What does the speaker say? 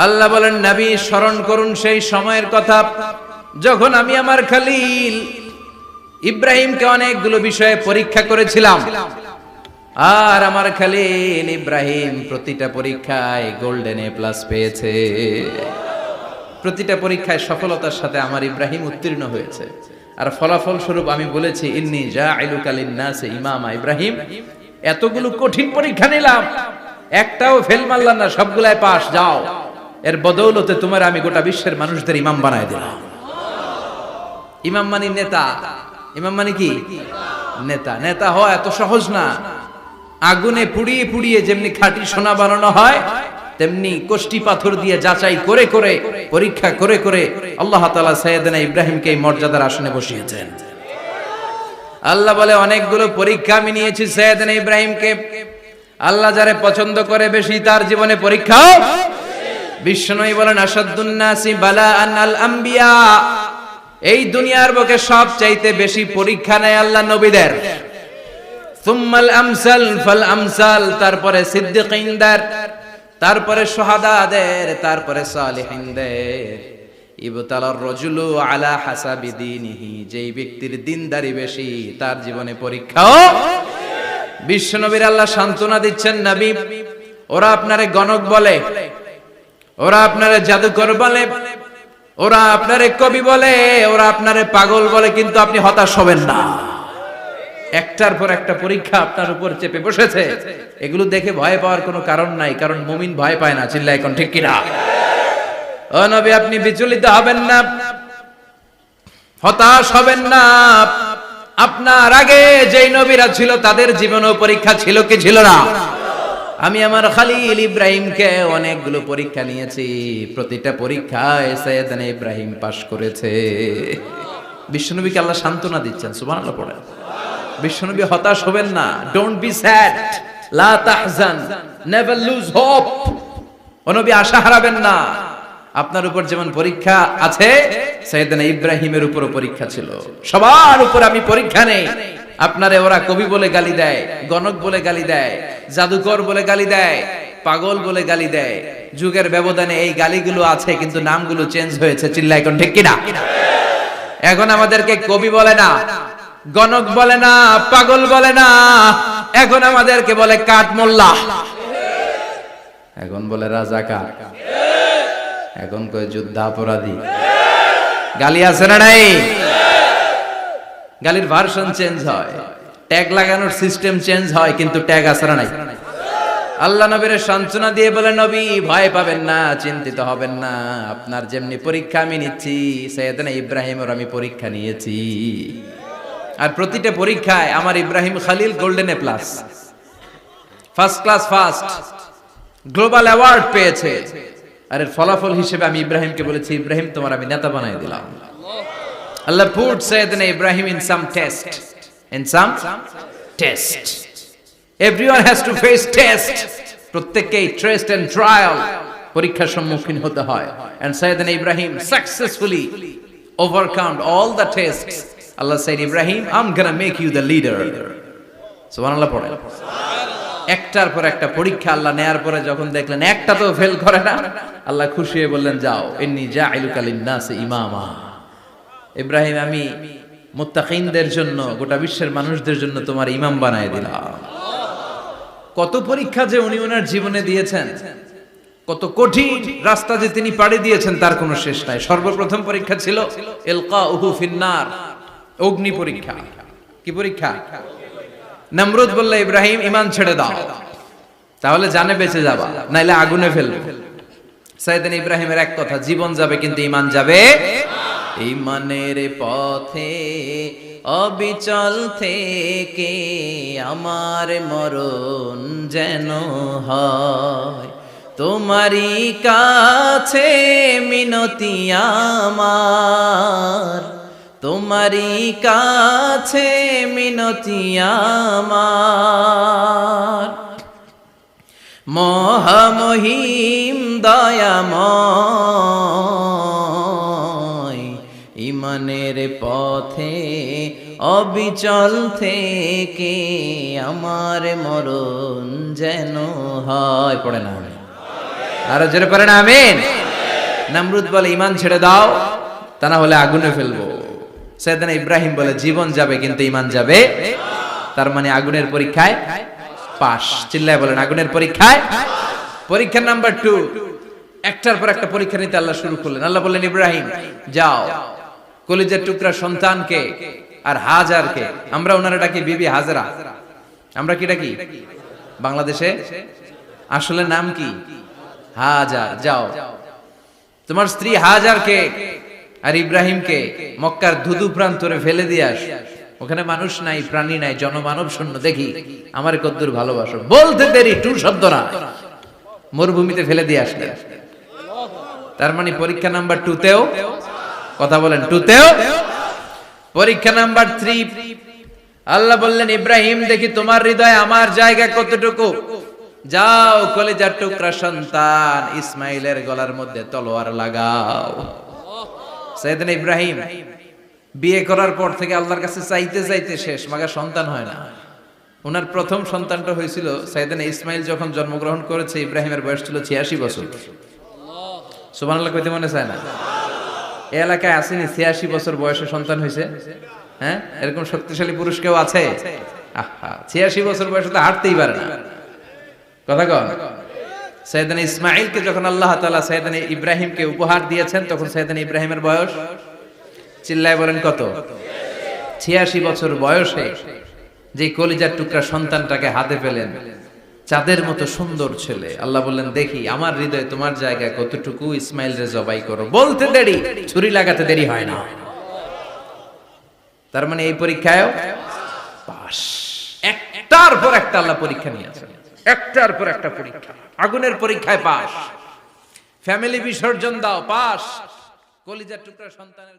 আল্লাহ বলেন, নবী স্মরণ করুন সেই সময়ের কথা যখন আমি আমার খলিল ইব্রাহিমকে অনেকগুলো বিষয়ে পরীক্ষা করেছিলাম, আর আমার খলিল ইব্রাহিম প্রতিটা পরীক্ষায় গোল্ডেন এ প্লাস পেয়েছে। প্রতিটা পরীক্ষায় সফলতার সাথে আমার ইব্রাহিম উত্তীর্ণ হয়েছে। আর ফলাফল স্বরূপ আমি বলেছি, ইন্নী জাইলুকা লিন-নাসি ইমামা। ইব্রাহিম, এতগুলো কঠিন পরীক্ষা নিলাম, একটাও ফেল মারলাম না, সবগুলাই পাস। যাও, এর বদৌলতে তোমার আমি গোটা বিশ্বের মানুষদের ইমাম বানায় দিলাম। ইমাম মানে নেতা। ইমাম মানে কি? নেতা। নেতা হওয়া এত সহজ না। আগুনে পুড়িয়ে পুড়িয়ে যেমনি খাঁটি সোনা বানানো হয়, তেমনি কষ্টি পাথর দিয়ে যাচাই করে করে, পরীক্ষা করে করে আল্লাহ তাআলা সাইয়েদনা ইব্রাহিমকে এই মর্যাদার আসনে বসিয়েছেন। আল্লাহ বলে, অনেকগুলো পরীক্ষা আমি নিয়েছি সাইয়েদনা ইব্রাহিমকে। আল্লাহ যারে পছন্দ করে বেশি, তার জীবনে পরীক্ষাও। বিশ্বনবী বলেন, আসাদুন নাসি বালাআন আল আম্বিয়া। এই দুনিয়ার বুকে সবচাইতে বেশি পরীক্ষা নেয় আল্লাহ নবীদের। সুম্মাল আমসাল ফাল আমসাল, তারপরে সিদ্দিকিনদের, তারপরে শুহাদাদের, তারপরে সালিহিনদের। ইবতালার রাজুলু আলা হাসাবি দীনিহি, যেই ব্যক্তির দিনদারি বেশি তার জীবনে পরীক্ষাও। বিশ্বনবীর আল্লাহ সান্ত্বনা দিচ্ছেন, নবী, ওরা আপনারে গণক বলে, ওরা আপনারে জাদুকর বলে, ওরা আপনারে কবি বলে, ওরা আপনারে পাগল বলে, কিন্তু আপনি হতাশ হবেন না। একটার পর একটা পরীক্ষা আপনার উপর চেপে বসেছে। এগুলো দেখে ভয় পাওয়ার কোনো কারণ নাই, কারণ মুমিন ভয় পায় না। চিল্লায় এখন ঠিক কিনা? ও নবী, আপনি বিচলিত হবেন না, হতাশ হবেন না। আপনার আগে যেই নবীরা ছিল তাদের জীবনেও পরীক্ষা ছিল কি ছিল না? আমি আমার খলিল ইব্রাহিমকে অনেকগুলো পরীক্ষা নিয়েছি, প্রতিটা পরীক্ষায় সাইয়েদনা ইব্রাহিম পাশ করেছে। বিশ্বনবীকে আল্লাহ সান্ত্বনা দিচ্ছেন। সুবহানাল্লাহ পড়েন। বিশ্বনবী হতাশ হবেন না। ডোন্ট বি স্যাড, লা তাহজান, নেভার লুজ হোপ। ও নবী, আশা হারাবেন না। আপনার উপর যেমন পরীক্ষা আছে, সাইয়েদনা ইব্রাহিমের উপরও পরীক্ষা ছিল। সবার উপর আমি পরীক্ষা নেই। আপনারে ওরা কবি বলে গালি দেয়, গণক বলে গালি দেয়, জাদুকর বলে গালি দেয়, পাগল বলে গালি দেয়। যুগের ব্যবধানে এই গালিগুলো আছে, কিন্তু নামগুলো চেঞ্জ হয়েছে। চিল্লায় এখন ঠিক কিনা? এখন আমাদেরকে কবি বলে না, গণক বলে না, পাগল বলে না, এখন আমাদেরকে বলে কাঠ মোল্লা, এখন বলে রাজাকার, এখন কয় যুদ্ধাপরাধী। গালি আছে না নাই? গালির ভার্সন চেঞ্জ হয়, ট্যাগ লাগানোর সিস্টেম চেঞ্জ হয়, কিন্তু ট্যাগ আছে না নাই? আল্লাহ নবীর সান্ত্বনা দিয়ে বলে, নবী ভয় পাবেন না, চিন্তিত হবেন না। আপনার যেমনি পরীক্ষা আমি নিচ্ছি, সাইয়েদনা ইব্রাহিমের আমি পরীক্ষা নিয়েছি। আর প্রতিটা পরীক্ষায় আমার Ibrahim Khalil golden A plus, first class first, global award পেয়েছে। আর এর ফলাফল হিসেবে আমি ইব্রাহিমকে বলেছি, ইব্রাহিম তোমার আমি নেতা বানাই দিলাম। Allah put Sayyidina Ibrahim in some test. In some test. Everyone has to face test. প্রত্যেককেই test and trial, পরীক্ষার সম্মুখীন হতে হয়। And Sayyidina Ibrahim successfully overcome all the tests. Allah said, Ibrahim, I'm gonna make you the leader. সুবহানাল্লাহ পড়ে। একটার পর একটা পরীক্ষা আল্লাহ নেয়ার পরে যখন দেখলেন একটা তো ফেল করে না, আল্লাহ খুশি হয়ে বললেন, যাও, ইন্নী জাইলুকা লিন-নাসি ইমামা। ইব্রাহিম, আমি মুত্তাকিনদের জন্য, গোটা বিশ্বের মানুষদের জন্য তোমার ইমাম বানায় দিলাম। কত পরীক্ষা যে উনি ওনার জীবনে দিয়েছেন, কত কঠিন রাস্তা যে তিনি পাড়ি দিয়েছেন, তার কোনো শেষ নাই। সর্বপ্রথম পরীক্ষা ছিল ইলকাউহু ফিন্নার, অগ্নি পরীক্ষা। কি পরীক্ষা? নমরুদ বলল, ইব্রাহিম ঈমান ছেড়ে দাও, তাহলে জানে বেঁচে যাবা, নাইলে আগুনে ফেলবে। সাইয়েদনা ইব্রাহিমের এক কথা, জীবন যাবে কিন্তু ঈমান যাবে। ঈমানের পথে অবিচল থেকে আমার মরণ যেন হয়, তোমারই কাছে মিনতি আমার, তোমারই কাছে মিনতি আমার। মহামহিম দয়াময়, ঈমানের পথে অবিচল থেকে আমার মরণ যেন হয়। পড়ে না? আর জোরে পড়েন আমিন। নমরুদ বলে ঈমান ছেড়ে দাও, তা না হলে আগুনে ফেলবো। সাইয়েদনা ইব্রাহিম বলে জীবন যাবে কিন্তু ঈমান যাবে। তার মানে আগুনের পরীক্ষায় পাস। চিল্লায় বলেন আগুনের পরীক্ষায়। পরীক্ষা নাম্বার 2, একটার পর একটা পরীক্ষা নিতে আল্লাহ শুরু করলেন। আল্লাহ বললেন ইব্রাহিম যাও, কলিজার টুকরা সন্তানকে আর হাজারকে, আমরা ওনারা ডাকি বিবি হাজরা, আমরা কি ডাকি বাংলাদেশে, আসলে নাম কি হাজার, যাও তোমার স্ত্রী হাজারকে আর ইব্রাহিমকে মক্কার ধুধু প্রান্তরে ফেলে দিয়ে আস। ওখানে মানুষ নাই, প্রাণী নাই, জনমানব শূন্য, দেখি আমার কদ্দুর ভালোবাসো। বলতে দেরি, টু শব্দ না, মরুভূমিতে ফেলে দিয়ে আসলেন। তার মানে পরীক্ষা নাম্বার 2 তেও, কথা বলেন 2 তেও। পরীক্ষা নাম্বার 3, আল্লাহ বললেন ইব্রাহিম দেখি তোমার হৃদয়ে আমার জায়গা কতটুকু, যাও কলিজার টুকরা সন্তান ইসমাইলের গলার মধ্যে তলোয়ার লাগাও। সাইয়েদনা ইব্রাহিম বিয়ে করার পর থেকে আল্লাহর কাছে চাইতে চাইতে শেষ, মাগা সন্তান হয় না। ওনার প্রথম সন্তানটা হয়েছিল সাইয়েদনা ইসমাইল যখন জন্মগ্রহণ করেছে, ইব্রাহিমের বয়স ছিল 86 বছর। সুবহানাল্লাহ কইতে মনে চায় না? এই এলাকায় আসেনি 86 বছর বয়সে সন্তান হয়েছে? হ্যাঁ, এরকম শক্তিশালী পুরুষ কেউ আছে? আহা, 86 বছর বয়সে তো হাঁটতেই পারে না। কথা কন। সাইয়েদনা ইসমাইলকে যখন আল্লাহ তাআলা সাইয়েদনা ইব্রাহিমকে উপহার দিয়েছেন, তখন সাইয়েদনা ইব্রাহিমের বয়স, চিল্লায় বলেন কত? 86 বছর বয়সে যে কলিজার টুকরা সন্তানটাকে হাতে পেলেন, চাঁদের মতো সুন্দর ছেলে। আল্লাহ বললেন দেখি আমার হৃদয়ে তোমার জায়গা কতটুকু, ইসমাইল রে জবাই করো। বলতে দেরি, ছুরি লাগাতে দেরি হয় না। তার মানে এই পরীক্ষায় পাস। একটার পর একটা আল্লাহ পরীক্ষা নিয়েছেন, একটার পর একটা পরীক্ষা। আগুনের পরীক্ষায় পাস, ফ্যামিলি বিসর্জন দাও পাস, কলিজার টুকরা সন্তানের